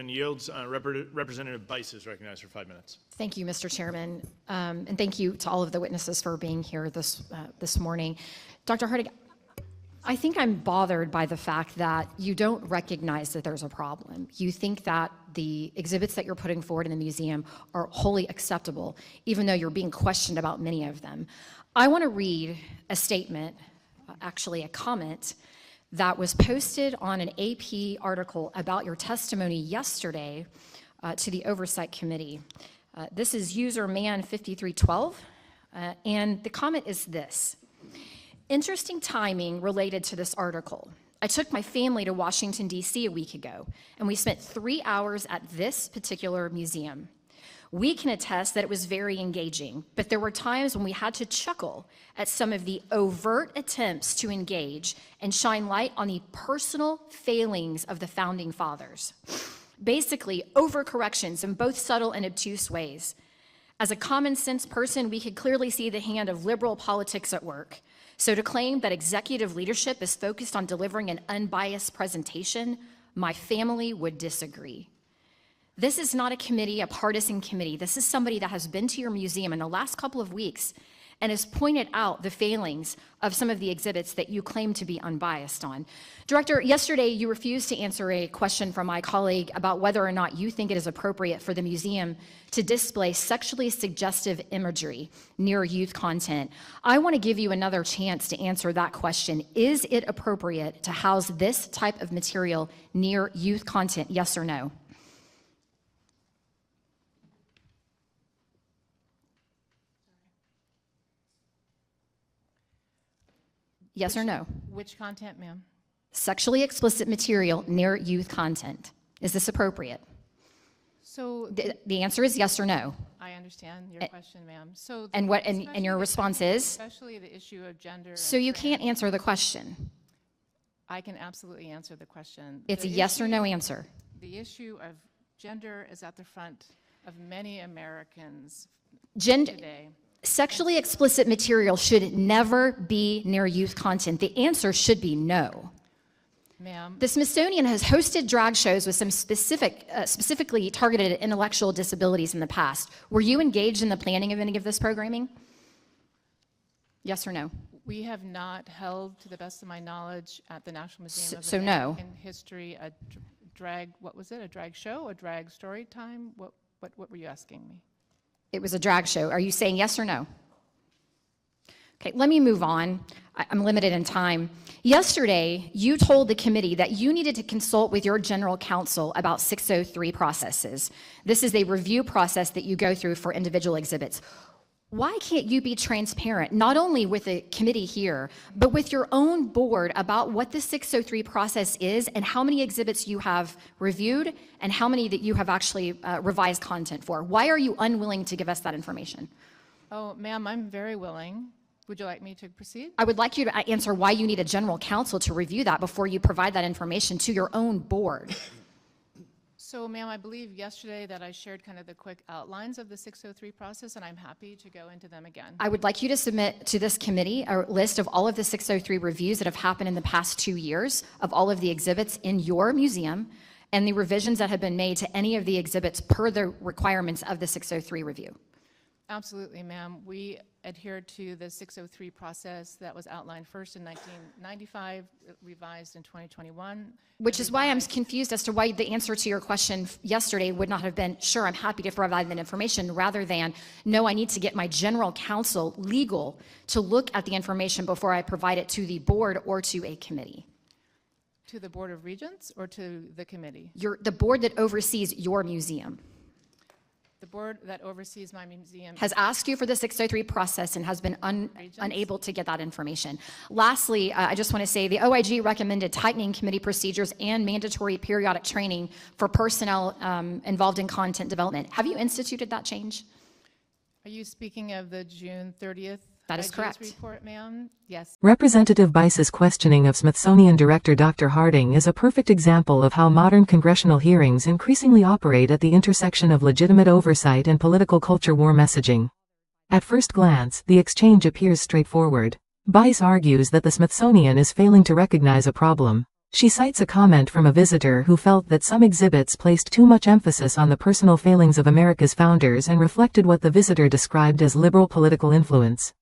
and yields. Representative Bice is recognized for 5 minutes. Thank you, Mr. Chairman, and thank you to all of the witnesses for being here this morning. Dr. Harding, I think I'm bothered by the fact that you don't recognize that there's a problem. You think that the exhibits that you're putting forward in the museum are wholly acceptable, even though you're being questioned about many of them. I want to read a statement, actually a comment, that was posted on an AP article about your testimony yesterday to the Oversight Committee. This is user man5312, and the comment is this. Interesting timing related to this article. I took my family to Washington, D.C. a week ago, and we spent 3 hours at this particular museum. We can attest that it was very engaging, but there were times when we had to chuckle at some of the overt attempts to engage and shine light on the personal failings of the Founding Fathers. Basically, overcorrections in both subtle and obtuse ways. As a common sense person, we could clearly see the hand of liberal politics at work. So to claim that executive leadership is focused on delivering an unbiased presentation, my family would disagree. This is not a committee, a partisan committee. This is somebody that has been to your museum in the last couple of weeks and has pointed out the failings of some of the exhibits that you claim to be unbiased on. Director, yesterday you refused to answer a question from my colleague about whether or not you think it is appropriate for the museum to display sexually suggestive imagery near youth content. I want to give you another chance to answer that question. Is it appropriate to house this type of material near youth content, yes or no? Yes or no? Which content, ma'am? Sexually explicit material near youth content. Is this appropriate? So the answer is yes or no. I understand your question, ma'am. So and your response is? Especially the issue of gender. So you can't answer the question. I can absolutely answer the question. It's a yes or no answer. The issue of gender is at the front of many Americans today. Sexually explicit material should never be near youth content. The answer should be no. Ma'am. The Smithsonian has hosted drag shows with some specifically targeted intellectual disabilities in the past. Were you engaged in the planning of any of this programming? Yes or no? We have not held, to the best of my knowledge, at the National Museum of American History a drag, what was it, a drag show, a drag story time? What were you asking me? It was a drag show. Are you saying yes or no? Okay, let me move on. I'm limited in time. Yesterday, you told the committee that you needed to consult with your general counsel about 603 processes. This is a review process that you go through for individual exhibits. Why can't you be transparent, not only with the committee here, but with your own board about what the 603 process is and how many exhibits you have reviewed and how many that you have actually revised content for? Why are you unwilling to give us that information? Oh, ma'am, I'm very willing. Would you like me to proceed? I would like you to answer why you need a general counsel to review that before you provide that information to your own board. So, ma'am, I believe yesterday that I shared kind of the quick outlines of the 603 process, and I'm happy to go into them again. I would like you to submit to this committee a list of all of the 603 reviews that have happened in the past 2 years of all of the exhibits in your museum and the revisions that have been made to any of the exhibits per the requirements of the 603 review. Absolutely, ma'am. We adhere to the 603 process that was outlined first in 1995, revised in 2021. Which is why I'm confused as to why the answer to your question yesterday would not have been, sure, I'm happy to provide that information, rather than, no, I need to get my general counsel, legal, to look at the information before I provide it to the board or to a committee. To the Board of Regents or to the committee? The board that oversees your museum. The board that oversees my museum has asked you for the 603 process and has been unable to get that information. Lastly, I just want to say the OIG recommended tightening committee procedures and mandatory periodic training for personnel involved in content development. Have you instituted that change? Are you speaking of the June 30th? That is correct. Report, ma'am? Yes. Representative Bice's questioning of Smithsonian Director Dr. Harding is a perfect example of how modern congressional hearings increasingly operate at the intersection of legitimate oversight and political culture war messaging. At first glance, the exchange appears straightforward. Bice argues that the Smithsonian is failing to recognize a problem. She cites a comment from a visitor who felt that some exhibits placed too much emphasis on the personal failings of America's founders and reflected what the visitor described as liberal political influence.